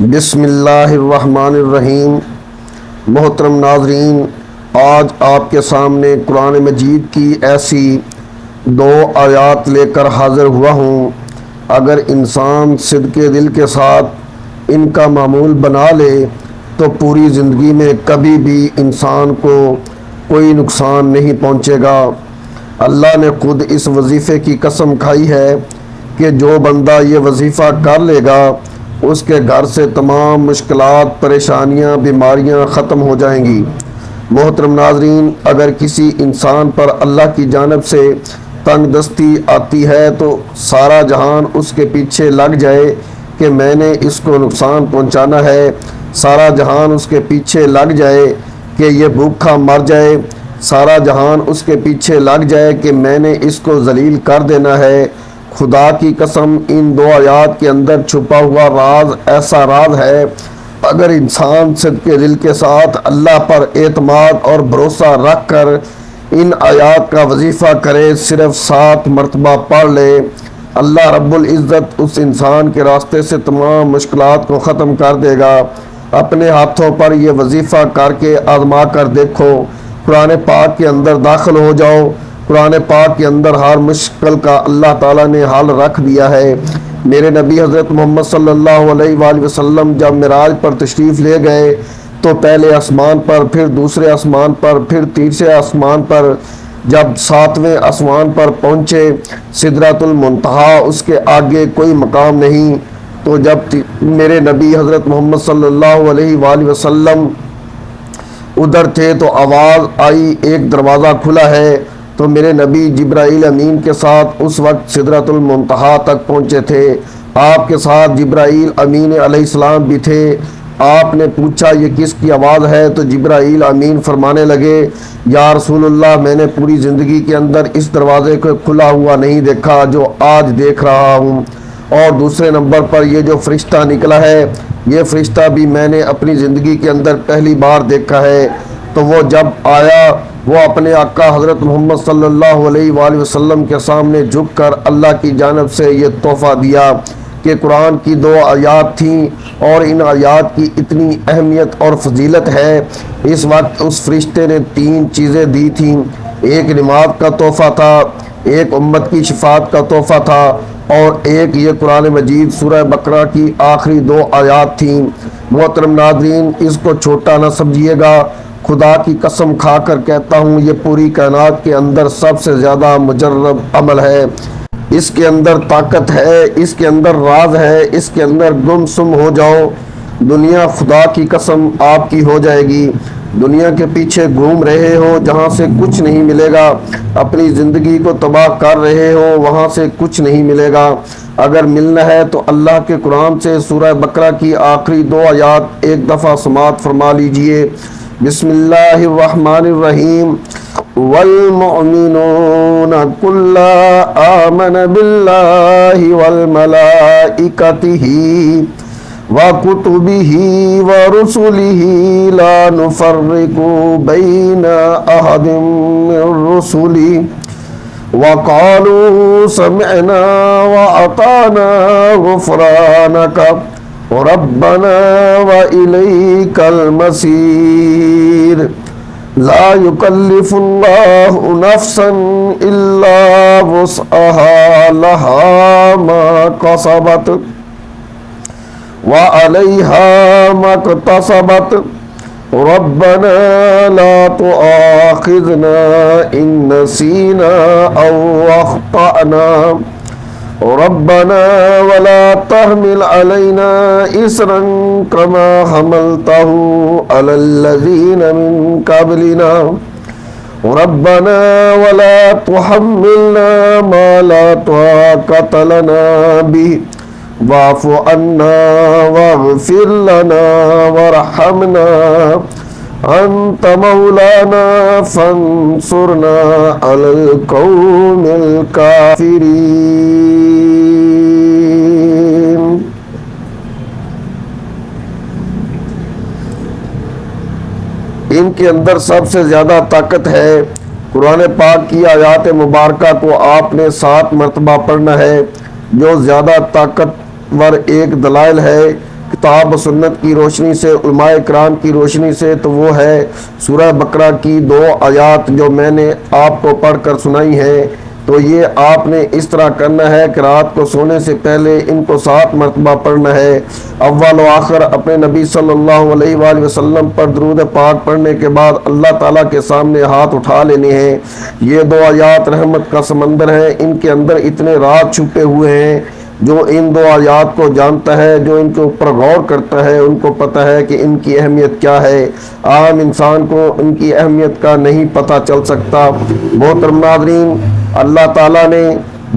بسم اللہ الرحمن الرحیم۔ محترم ناظرین، آج آپ کے سامنے قرآن مجید کی ایسی دو آیات لے کر حاضر ہوا ہوں۔ اگر انسان صدق دل کے ساتھ ان کا معمول بنا لے تو پوری زندگی میں کبھی بھی انسان کو کوئی نقصان نہیں پہنچے گا۔ اللہ نے خود اس وظیفے کی قسم کھائی ہے کہ جو بندہ یہ وظیفہ کر لے گا اس کے گھر سے تمام مشکلات، پریشانیاں، بیماریاں ختم ہو جائیں گی۔ محترم ناظرین، اگر کسی انسان پر اللہ کی جانب سے تنگ دستی آتی ہے تو سارا جہان اس کے پیچھے لگ جائے کہ میں نے اس کو نقصان پہنچانا ہے، سارا جہان اس کے پیچھے لگ جائے کہ یہ بھوکا مر جائے، سارا جہان اس کے پیچھے لگ جائے کہ میں نے اس کو ذلیل کر دینا ہے۔ خدا کی قسم، ان دو آیات کے اندر چھپا ہوا راز ایسا راز ہے، اگر انسان صدق دل کے ساتھ اللہ پر اعتماد اور بھروسہ رکھ کر ان آیات کا وظیفہ کرے، صرف 7 مرتبہ پڑھ لے، اللہ رب العزت اس انسان کے راستے سے تمام مشکلات کو ختم کر دے گا۔ اپنے ہاتھوں پر یہ وظیفہ کر کے آزما کر دیکھو۔ قرآن پاک کے اندر داخل ہو جاؤ، قرآن پاک کے اندر ہر مشکل کا اللہ تعالیٰ نے حل رکھ دیا ہے۔ میرے نبی حضرت محمد صلی اللہ علیہ وآلہ وسلم جب معراج پر تشریف لے گئے تو پہلے آسمان پر، پھر دوسرے آسمان پر، پھر تیسرے آسمان پر، جب 7ویں آسمان پر پہنچے، سدرۃ المنتہا، اس کے آگے کوئی مقام نہیں، تو جب میرے نبی حضرت محمد صلی اللہ علیہ وآلہ وسلم ادھر تھے تو آواز آئی ایک دروازہ کھلا ہے، تو میرے نبی جبرائیل امین کے ساتھ اس وقت سدرۃ المنتہا تک پہنچے تھے۔ آپ کے ساتھ جبرائیل امین علیہ السلام بھی تھے۔ آپ نے پوچھا یہ کس کی آواز ہے؟ تو جبرائیل امین فرمانے لگے، یا رسول اللہ، میں نے پوری زندگی کے اندر اس دروازے کو کھلا ہوا نہیں دیکھا جو آج دیکھ رہا ہوں، اور دوسرے نمبر پر یہ جو فرشتہ نکلا ہے، یہ فرشتہ بھی میں نے اپنی زندگی کے اندر پہلی بار دیکھا ہے۔ تو وہ جب آیا، وہ اپنے آقا حضرت محمد صلی اللہ علیہ وآلہ وسلم کے سامنے جھک کر اللہ کی جانب سے یہ تحفہ دیا کہ قرآن کی 2 آیات تھیں اور ان آیات کی اتنی اہمیت اور فضیلت ہے۔ اس وقت اس فرشتے نے 3 چیزیں دی تھیں، ایک نماز کا تحفہ تھا، ایک امت کی شفاعت کا تحفہ تھا، اور ایک یہ قرآن مجید سورہ بقرہ کی آخری 2 آیات تھیں۔ محترم ناظرین، اس کو چھوٹا نہ سمجھیے گا، خدا کی قسم کھا کر کہتا ہوں یہ پوری کائنات کے اندر سب سے زیادہ مجرب عمل ہے۔ اس کے اندر طاقت ہے، اس کے اندر راز ہے، اس کے اندر گم سم ہو جاؤ، دنیا خدا کی قسم آپ کی ہو جائے گی۔ دنیا کے پیچھے گھوم رہے ہو جہاں سے کچھ نہیں ملے گا، اپنی زندگی کو تباہ کر رہے ہو وہاں سے کچھ نہیں ملے گا۔ اگر ملنا ہے تو اللہ کے قرآن سے سورہ بقرہ کی آخری 2 آیات ایک دفعہ سماعت فرما لیجئے۔ بسم اللہ الرحمن الرحیم۔ والمؤمنون کل آمن باللہ والملائکتہ وکتبہ ورسلہ لا نفرق بین احد من رسلہ وقالوا سمعنا واطعنا غفرانک ربنا وإلیک المصیر۔ لا یکلف اللہ نفسا الا وسعها لها ما کسبت وعلیہا ما اکتسبت ربنا لا تؤاخذنا ان نسینا او اخطأنا ربنا ولا تحمل علينا إصرا كما حملته على الذين من قبلنا ربنا ولا تحملنا ما لا طاقة لنا به واعف عنا واغفر لنا وارحمنا انت مولانا فانصرنا على القوم الكافرين۔ ان کے اندر سب سے زیادہ طاقت ہے۔ قرآن پاک کی آیات مبارکہ کو آپ نے 7 مرتبہ پڑھنا ہے۔ جو زیادہ طاقتور ایک دلائل ہے کتاب و سنت کی روشنی سے، علماء کرام کی روشنی سے، تو وہ ہے سورہ بقرہ کی 2 آیات جو میں نے آپ کو پڑھ کر سنائی ہیں۔ تو یہ آپ نے اس طرح کرنا ہے کہ رات کو سونے سے پہلے ان کو 7 مرتبہ پڑھنا ہے۔ اول و آخر اپنے نبی صلی اللہ علیہ وآلہ وسلم پر درود پاک پڑھنے کے بعد اللہ تعالیٰ کے سامنے ہاتھ اٹھا لینے ہیں۔ یہ 2 آیات رحمت کا سمندر ہیں، ان کے اندر اتنے راز چھپے ہوئے ہیں۔ جو ان 2 آیات کو جانتا ہے، جو ان کے اوپر غور کرتا ہے، ان کو پتہ ہے کہ ان کی اہمیت کیا ہے۔ عام انسان کو ان کی اہمیت کا نہیں پتہ چل سکتا۔ محترم ناظرین، اللہ تعالیٰ نے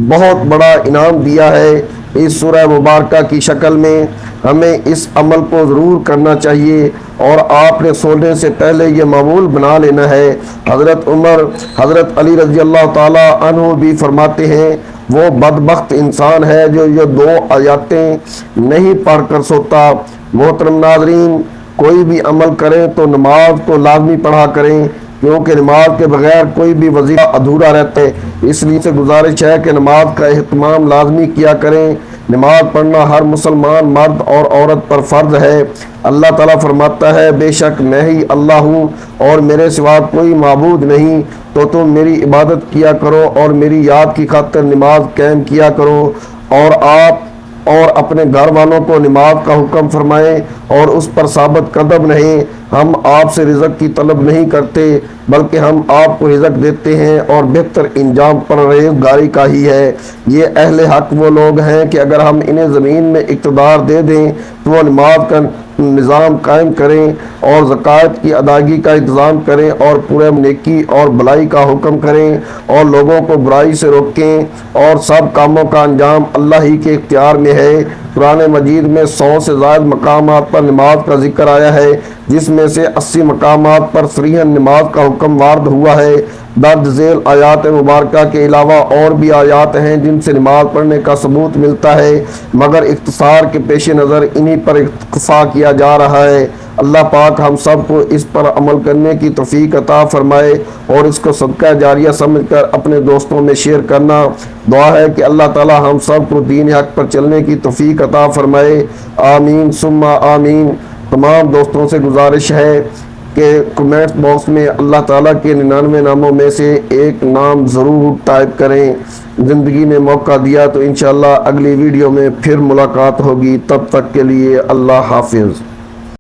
بہت بڑا انعام دیا ہے اس سورہ مبارکہ کی شکل میں۔ ہمیں اس عمل کو ضرور کرنا چاہیے اور آپ نے سونے سے پہلے یہ معمول بنا لینا ہے۔ حضرت عمر، حضرت علی رضی اللہ تعالیٰ عنہ بھی فرماتے ہیں وہ بدبخت انسان ہے جو یہ 2 آیاتیں نہیں پڑھ کر سوتا۔ محترم ناظرین، کوئی بھی عمل کریں تو نماز کو لازمی پڑھا کریں، کیونکہ نماز کے بغیر کوئی بھی وظیفہ ادھورا رہتا ہے۔ اس لیے سے گزارش ہے کہ نماز کا اہتمام لازمی کیا کریں۔ نماز پڑھنا ہر مسلمان مرد اور عورت پر فرض ہے۔ اللہ تعالیٰ فرماتا ہے بے شک میں ہی اللہ ہوں اور میرے سوا کوئی معبود نہیں، تو تم میری عبادت کیا کرو اور میری یاد کی خاطر نماز قائم کیا کرو۔ اور آپ اور اپنے گھر والوں کو نماز کا حکم فرمائیں اور اس پر ثابت قدم رہیں۔ ہم آپ سے رزق کی طلب نہیں کرتے بلکہ ہم آپ کو رزق دیتے ہیں اور بہتر انجام پروردگاری کا ہی ہے۔ یہ اہل حق وہ لوگ ہیں کہ اگر ہم انہیں زمین میں اقتدار دے دیں تو وہ نماز کا نظام قائم کریں اور زکوٰۃ کی ادائیگی کا انتظام کریں اور پورے نیکی اور بھلائی کا حکم کریں اور لوگوں کو برائی سے روکیں، اور سب کاموں کا انجام اللہ ہی کے اختیار میں ہے۔ قرآن مجید میں 100 سے زائد مقامات پر نماز کا ذکر آیا ہے، جس میں سے 80 مقامات پر صریحاً نماز کا حکم وارد ہوا ہے۔ درج ذیل آیات مبارکہ کے علاوہ اور بھی آیات ہیں جن سے نماز پڑھنے کا ثبوت ملتا ہے، مگر اختصار کے پیش نظر انہی پر اکتفا کیا جا رہا ہے۔ اللہ پاک ہم سب کو اس پر عمل کرنے کی توفیق عطا فرمائے اور اس کو صدقہ جاریہ سمجھ کر اپنے دوستوں میں شیئر کرنا۔ دعا ہے کہ اللہ تعالی ہم سب کو دین حق پر چلنے کی توفیق عطا فرمائے، آمین ثم آمین۔ تمام دوستوں سے گزارش ہے کہ کمنٹ باکس میں اللہ تعالیٰ کے 99 ناموں میں سے ایک نام ضرور ٹائپ کریں۔ زندگی نے موقع دیا تو انشاءاللہ اگلی ویڈیو میں پھر ملاقات ہوگی، تب تک کے لیے اللہ حافظ۔